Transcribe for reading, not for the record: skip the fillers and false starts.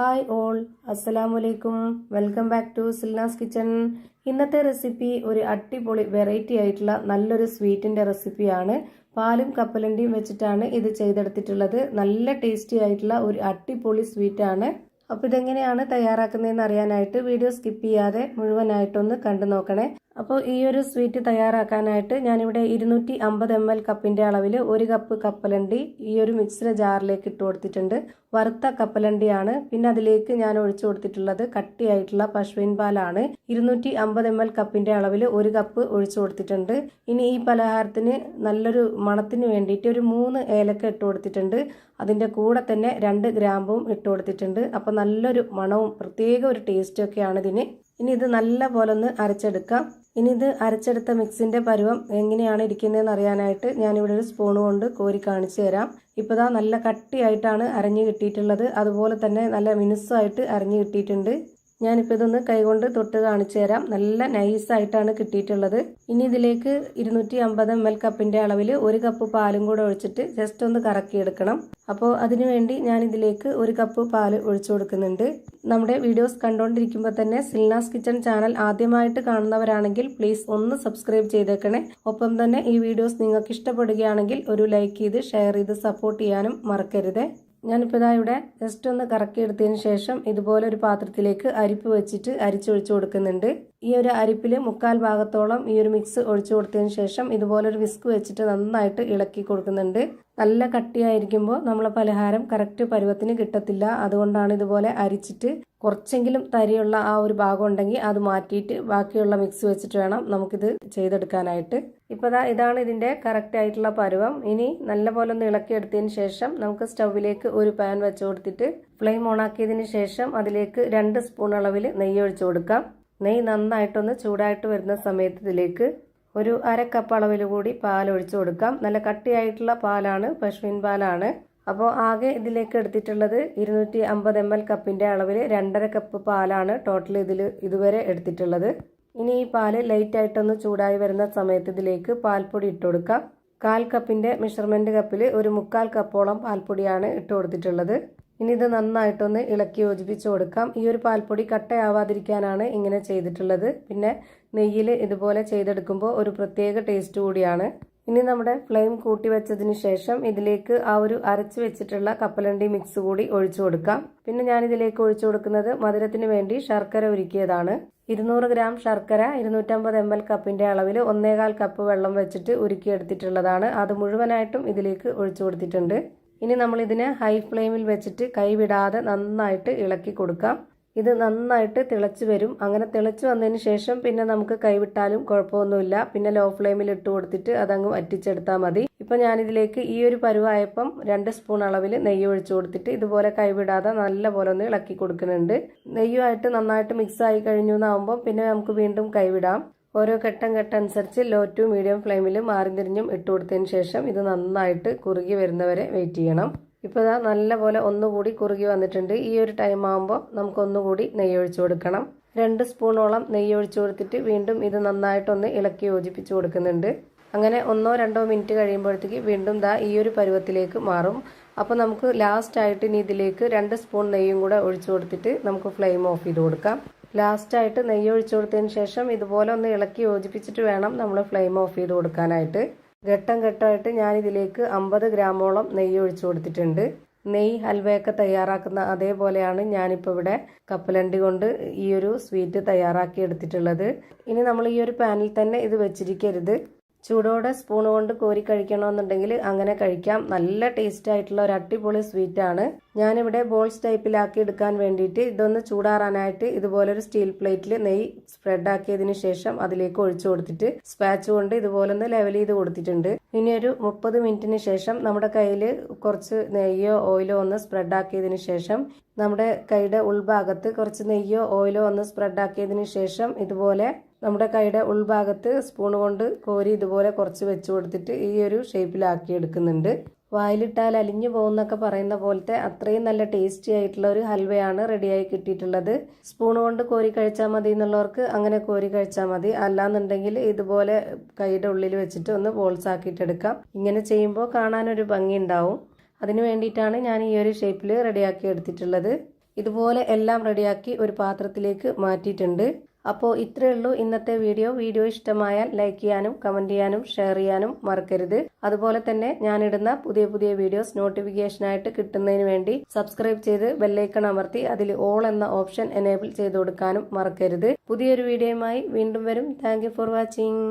Hi all, അസ്സലാമലൈക്കും. Welcome back to Silna's kitchen. ഇന്നത്തെ recipe ഒരു അടിപൊളി വെറൈറ്റി ആയിട്ടുള്ള നല്ലൊരു സ്വീറ്റിൻ്റെ റെസിപ്പിയാണ്. പാലും കപ്പലണ്ടിയും വെച്ചിട്ടാണ് ഇത് ചെയ്തെടുത്തിട്ടുള്ളത്. നല്ല ടേസ്റ്റി ആയിട്ടുള്ള ഒരു അടിപൊളി സ്വീറ്റാണ്. അപ്പോൾ ഇതെങ്ങനെയാണ് തയ്യാറാക്കുന്നതെന്ന് അറിയാനായിട്ട് വീഡിയോ സ്കിപ്പ് ചെയ്യാതെ മുഴുവനായിട്ടൊന്ന് കണ്ടു നോക്കണേ. അപ്പോൾ ഈ ഒരു സ്വീറ്റ് തയ്യാറാക്കാനായിട്ട് ഞാനിവിടെ 250 ml കപ്പിൻ്റെ അളവിൽ 1 കപ്പ് കപ്പലണ്ടി ഈ ഒരു മിക്സിയുടെ ജാറിലേക്ക് ഇട്ട് കൊടുത്തിട്ടുണ്ട്. വറുത്ത കപ്പലണ്ടിയാണ്. പിന്നെ അതിലേക്ക് ഞാൻ ഒഴിച്ചു കൊടുത്തിട്ടുള്ളത് കട്ടിയായിട്ടുള്ള പശുവിൻ പാലാണ്. 250 ml കപ്പിൻ്റെ അളവിൽ 1 കപ്പ് ഒഴിച്ചു കൊടുത്തിട്ടുണ്ട്. ഇനി ഈ പലഹാരത്തിന് നല്ലൊരു മണത്തിന് വേണ്ടിയിട്ട് ഒരു 3 ഏലക്ക ഇട്ട് കൊടുത്തിട്ടുണ്ട്. അതിൻ്റെ കൂടെ തന്നെ 2 ഗ്രാമ്പും ഇട്ട് കൊടുത്തിട്ടുണ്ട്. അപ്പോൾ നല്ലൊരു മണവും പ്രത്യേക ഒരു ടേസ്റ്റും ഒക്കെയാണ് ഇതിന്. ഇനി ഇത് നല്ല പോലെ ഒന്ന് അരച്ചെടുക്കാം. ഇനി ഇത് അരച്ചെടുത്ത മിക്സിൻ്റെ പരുവം എങ്ങനെയാണ് ഇരിക്കുന്നതെന്ന് അറിയാനായിട്ട് ഞാനിവിടെ ഒരു സ്പൂൺ കൊണ്ട് കോരി കാണിച്ചു തരാം. ഇപ്പോൾ ദാ നല്ല കട്ടിയായിട്ടാണ് അരഞ്ഞു കിട്ടിയിട്ടുള്ളത്. അതുപോലെ തന്നെ നല്ല മിനുസമായിട്ട് അരഞ്ഞു കിട്ടിയിട്ടുണ്ട്. ഞാനിപ്പോൾ ഇതൊന്ന് കൈകൊണ്ട് തൊട്ട് കാണിച്ചു തരാം. നല്ല നൈസായിട്ടാണ് കിട്ടിയിട്ടുള്ളത്. ഇനി ഇതിലേക്ക് 250 ml കപ്പിൻ്റെ അളവിൽ 1 കപ്പ് പാലും കൂടെ ഒഴിച്ചിട്ട് ജസ്റ്റ് ഒന്ന് കറക്കിയെടുക്കണം. അപ്പോൾ അതിനുവേണ്ടി ഞാൻ ഇതിലേക്ക് 1 കപ്പ് പാൽ ഒഴിച്ചു കൊടുക്കുന്നുണ്ട്. നമ്മുടെ വീഡിയോസ് കണ്ടുകൊണ്ടിരിക്കുമ്പോൾ തന്നെ സിൽനാസ് കിച്ചൺ ചാനൽ ആദ്യമായിട്ട് കാണുന്നവരാണെങ്കിൽ പ്ലീസ് ഒന്ന് സബ്സ്ക്രൈബ് ചെയ്തേക്കണേ. ഒപ്പം തന്നെ ഈ വീഡിയോസ് നിങ്ങൾക്ക് ഇഷ്ടപ്പെടുകയാണെങ്കിൽ ഒരു ലൈക്ക് ചെയ്ത് ഷെയർ ചെയ്ത് സപ്പോർട്ട് ചെയ്യാനും മറക്കരുത്. ഞാനിപ്പോൾ ഇതാ ഇവിടെ ജസ്റ്റ് ഒന്ന് കറക്കിയെടുത്തതിന് ശേഷം ഇതുപോലെ ഒരു പാത്രത്തിലേക്ക് അരിപ്പ് വെച്ചിട്ട് അരിച്ചൊഴിച്ചു കൊടുക്കുന്നുണ്ട്. ഈ ഒരു അരിപ്പിൽ 1/4 ഭാഗത്തോളം ഈ ഒരു മിക്സ് ഒഴിച്ചു കൊടുത്തതിന് ശേഷം ഇതുപോലെ ഒരു വിസ്ക് വെച്ചിട്ട് നന്നായിട്ട് ഇളക്കി കൊടുക്കുന്നുണ്ട്. നല്ല കട്ടിയായിരിക്കുമ്പോൾ നമ്മളെ പലഹാരം കറക്റ്റ് പരുവത്തിന് കിട്ടത്തില്ല. അതുകൊണ്ടാണ് ഇതുപോലെ അരിച്ചിട്ട് കുറച്ചെങ്കിലും തരിയുള്ള ആ ഒരു ഭാഗം ഉണ്ടെങ്കിൽ അത് മാറ്റിയിട്ട് ബാക്കിയുള്ള മിക്സ് വെച്ചിട്ട് വേണം നമുക്കിത് ചെയ്തെടുക്കാനായിട്ട്. ഇപ്പോൾ ഇതാണ് ഇതിൻ്റെ കറക്റ്റ് ആയിട്ടുള്ള പരുവം. ഇനി നല്ലപോലെ ഒന്ന് ഇളക്കിയെടുത്തതിന് ശേഷം നമുക്ക് സ്റ്റൗവിലേക്ക് ഒരു പാൻ വെച്ച് കൊടുത്തിട്ട് ഫ്ലെയിം ഓണാക്കിയതിന് ശേഷം അതിലേക്ക് 2 സ്പൂൺ അളവിൽ നെയ്യ് ഒഴിച്ചു കൊടുക്കാം. നെയ്യ് നന്നായിട്ടൊന്ന് ചൂടായിട്ട് വരുന്ന സമയത്ത് ഇതിലേക്ക് ഒരു 1/2 കപ്പ് അളവിൽ കൂടി പാൽ ഒഴിച്ചു കൊടുക്കാം. നല്ല കട്ടിയായിട്ടുള്ള പാലാണ്, പശുവിൻ പാലാണ്. അപ്പോൾ ആകെ ഇതിലേക്ക് എടുത്തിട്ടുള്ളത് 250 ml കപ്പിൻ്റെ അളവിൽ 2.5 കപ്പ് പാലാണ് ടോട്ടൽ ഇതുവരെ എടുത്തിട്ടുള്ളത്. ഇനി ഈ പാല് ലൈറ്റായിട്ടൊന്ന് ചൂടായി വരുന്ന സമയത്ത് ഇതിലേക്ക് പാൽപ്പൊടി ഇട്ട് കൊടുക്കാം. 1/4 കപ്പിൻ്റെ മെഷർമെൻറ്റ് കപ്പിൽ ഒരു 1/4 കപ്പോളം പാൽപ്പൊടിയാണ് ഇട്ട് കൊടുത്തിട്ടുള്ളത്. ഇനി ഇത് നന്നായിട്ടൊന്ന് ഇളക്കി യോജിപ്പിച്ച് കൊടുക്കാം. ഈ ഒരു പാൽപ്പൊടി കട്ടയാവാതിരിക്കാനാണ് ഇങ്ങനെ ചെയ്തിട്ടുള്ളത്. പിന്നെ നെയ്യിൽ ഇതുപോലെ ചെയ്തെടുക്കുമ്പോൾ ഒരു പ്രത്യേക ടേസ്റ്റ് കൂടിയാണ്. ഇനി നമ്മുടെ ഫ്ലെയിം കൂട്ടി വെച്ചതിന് ശേഷം ഇതിലേക്ക് ആ ഒരു അരച്ച് വെച്ചിട്ടുള്ള കപ്പലണ്ടി മിക്സ് കൂടി ഒഴിച്ചു കൊടുക്കാം. പിന്നെ ഞാൻ ഇതിലേക്ക് ഒഴിച്ചു കൊടുക്കുന്നത് മധുരത്തിന് വേണ്ടി ശർക്കര ഉരുക്കിയതാണ്. 200 ഗ്രാം ശർക്കര 250 ml കപ്പിൻ്റെ അളവിൽ 1/4 കപ്പ് വെള്ളം വെച്ചിട്ട് ഉരുക്കിയെടുത്തിട്ടുള്ളതാണ്. അത് മുഴുവനായിട്ടും ഇതിലേക്ക് ഒഴിച്ചു കൊടുത്തിട്ടുണ്ട്. ഇനി നമ്മളിതിനെ ഹൈ ഫ്ലെയിമിൽ വെച്ചിട്ട് കൈവിടാതെ നന്നായിട്ട് ഇളക്കി കൊടുക്കാം. ഇത് നന്നായിട്ട് തിളച്ച് വരും. അങ്ങനെ തിളച്ച് വന്നതിന് ശേഷം പിന്നെ നമുക്ക് കൈവിട്ടാലും കുഴപ്പമൊന്നുമില്ല. പിന്നെ ലോ ഫ്ലെയിമിൽ ഇട്ട് കൊടുത്തിട്ട് അതങ്ങ് വറ്റിച്ചെടുത്താൽ മതി. ഇപ്പം ഞാനിതിലേക്ക് ഈ ഒരു പരുവായപ്പം 2 സ്പൂൺ അളവിൽ നെയ്യ് ഒഴിച്ചു കൊടുത്തിട്ട് ഇതുപോലെ കൈവിടാതെ നല്ലപോലെ ഒന്ന് ഇളക്കി കൊടുക്കുന്നുണ്ട്. നെയ്യുമായിട്ട് നന്നായിട്ട് മിക്സ് ആയി കഴിഞ്ഞു എന്നാകുമ്പോൾ പിന്നെ നമുക്ക് വീണ്ടും കൈവിടാം. ഓരോ ഘട്ടം അനുസരിച്ച് ലോ ടു മീഡിയം ഫ്ലെയിമിൽ മാറി തിരിഞ്ഞും ഇട്ട് കൊടുത്തതിന് ശേഷം ഇത് നന്നായിട്ട് കുറുകി വരുന്നവരെ വെയിറ്റ് ചെയ്യണം. ഇപ്പോൾ ഇതാ നല്ലപോലെ ഒന്നുകൂടി കുറുകി വന്നിട്ടുണ്ട്. ഈ ഒരു ടൈം ആകുമ്പോൾ നമുക്കൊന്നുകൂടി നെയ്യ് ഒഴിച്ചു കൊടുക്കണം. 2 സ്പൂണോളം നെയ്യ് ഒഴിച്ചു കൊടുത്തിട്ട് വീണ്ടും ഇത് നന്നായിട്ടൊന്ന് ഇളക്കി യോജിപ്പിച്ച് കൊടുക്കുന്നുണ്ട്. അങ്ങനെ 1-2 മിനിറ്റ് കഴിയുമ്പോഴത്തേക്ക് വീണ്ടും ഈ ഒരു പരുവത്തിലേക്ക് മാറും. അപ്പോൾ നമുക്ക് ലാസ്റ്റായിട്ട് ഇനി ഇതിലേക്ക് 2 സ്പൂൺ നെയ്യും കൂടെ ഒഴിച്ചു കൊടുത്തിട്ട് നമുക്ക് ഫ്ലെയിം ഓഫ് ചെയ്ത് കൊടുക്കാം. ലാസ്റ്റായിട്ട് നെയ്യ് ഒഴിച്ചു കൊടുത്തതിന് ശേഷം ഇതുപോലെ ഒന്ന് ഇളക്കി യോജിപ്പിച്ചിട്ട് വേണം നമ്മൾ ഫ്ലെയിം ഓഫ് ചെയ്ത് കൊടുക്കാനായിട്ട്. ഘട്ടമായിട്ട് ഞാനിതിലേക്ക് 50 ഗ്രാമോളം നെയ്യ് ഒഴിച്ചു കൊടുത്തിട്ടുണ്ട്. നെയ്യ് ഹൽവയൊക്കെ തയ്യാറാക്കുന്ന അതേപോലെയാണ് ഞാനിപ്പോൾ ഇവിടെ കപ്പലണ്ടി കൊണ്ട് ഈ ഒരു സ്വീറ്റ് തയ്യാറാക്കി എടുത്തിട്ടുള്ളത്. ഇനി നമ്മൾ ഈ ഒരു പാനിൽ തന്നെ ഇത് വെച്ചിരിക്കരുത്. ചൂടോടെ സ്പൂൺ കൊണ്ട് കോരി കഴിക്കണമെന്നുണ്ടെങ്കിൽ അങ്ങനെ കഴിക്കാം. നല്ല ടേസ്റ്റ് ആയിട്ടുള്ള ഒരു അടിപൊളി സ്വീറ്റാണ്. ഞാനിവിടെ ബോൾസ് ടൈപ്പിലാക്കി എടുക്കാൻ വേണ്ടിയിട്ട് ഇതൊന്ന് ചൂടാറാനായിട്ട് ഇതുപോലൊരു സ്റ്റീൽ പ്ലേറ്റിൽ നെയ്യ് സ്പ്രെഡ് ആക്കിയതിന് ശേഷം അതിലേക്ക് ഒഴിച്ചു കൊടുത്തിട്ട് സ്പാച്ച് കൊണ്ട് ഇതുപോലെ ഒന്ന് ലെവൽ ചെയ്ത് കൊടുത്തിട്ടുണ്ട്. ഇനി ഒരു 30 മിനിറ്റിന് ശേഷം നമ്മുടെ കയ്യിൽ കുറച്ച് നെയ്യോ ഓയിലോ ഒന്ന് സ്പ്രെഡ് ആക്കിയതിന് ശേഷം നമ്മുടെ കൈയുടെ ഉൾഭാഗത്ത് കുറച്ച് നെയ്യോ ഓയിലോ ഒന്ന് സ്പ്രെഡ് ആക്കിയതിന് ശേഷം ഇതുപോലെ നമ്മുടെ കൈയുടെ ഉൾഭാഗത്ത് സ്പൂൺ കൊണ്ട് കോരി ഇതുപോലെ കുറച്ച് വെച്ച് കൊടുത്തിട്ട് ഈ ഒരു ഷേപ്പിലാക്കി എടുക്കുന്നുണ്ട്. വായിലിട്ടാൽ അലിഞ്ഞു പോകുന്നൊക്കെ പറയുന്ന പോലത്തെ അത്രയും നല്ല ടേസ്റ്റി ആയിട്ടുള്ള ഒരു ഹൽവയാണ് റെഡിയായി കിട്ടിയിട്ടുള്ളത്. സ്പൂൺ കൊണ്ട് കോരി കഴിച്ചാൽ മതി എന്നുള്ളവർക്ക് അങ്ങനെ കോരി കഴിച്ചാൽ മതി. അല്ലാന്നുണ്ടെങ്കിൽ ഇതുപോലെ കൈയുടെ ഉള്ളിൽ വെച്ചിട്ട് ഒന്ന് ബോൾസ് ആക്കിയിട്ടെടുക്കാം. ഇങ്ങനെ ചെയ്യുമ്പോൾ കാണാനൊരു ഭംഗി ഉണ്ടാവും. അതിന് വേണ്ടിയിട്ടാണ് ഞാൻ ഈ ഒരു ഷേപ്പിൽ റെഡിയാക്കി എടുത്തിട്ടുള്ളത്. ഇതുപോലെ എല്ലാം റെഡിയാക്കി ഒരു പാത്രത്തിലേക്ക് മാറ്റിയിട്ടുണ്ട്. അപ്പോൾ ഇത്രയേ ഉള്ളൂ ഇന്നത്തെ വീഡിയോ ഇഷ്ടമായാൽ ലൈക്ക് ചെയ്യാനും കമന്റ് ചെയ്യാനും ഷെയർ ചെയ്യാനും മറക്കരുത്. അതുപോലെ തന്നെ ഞാനിടുന്ന പുതിയ വീഡിയോസ് നോട്ടിഫിക്കേഷനായിട്ട് കിട്ടുന്നതിന് വേണ്ടി സബ്സ്ക്രൈബ് ചെയ്ത് ബെല്ലൈക്കൺ അമർത്തി അതിൽ ഓൾ എന്ന ഓപ്ഷൻ എനേബിൾ ചെയ്ത് കൊടുക്കാനും മറക്കരുത്. പുതിയൊരു വീഡിയോയുമായി വീണ്ടും വരും. Thank you for watching.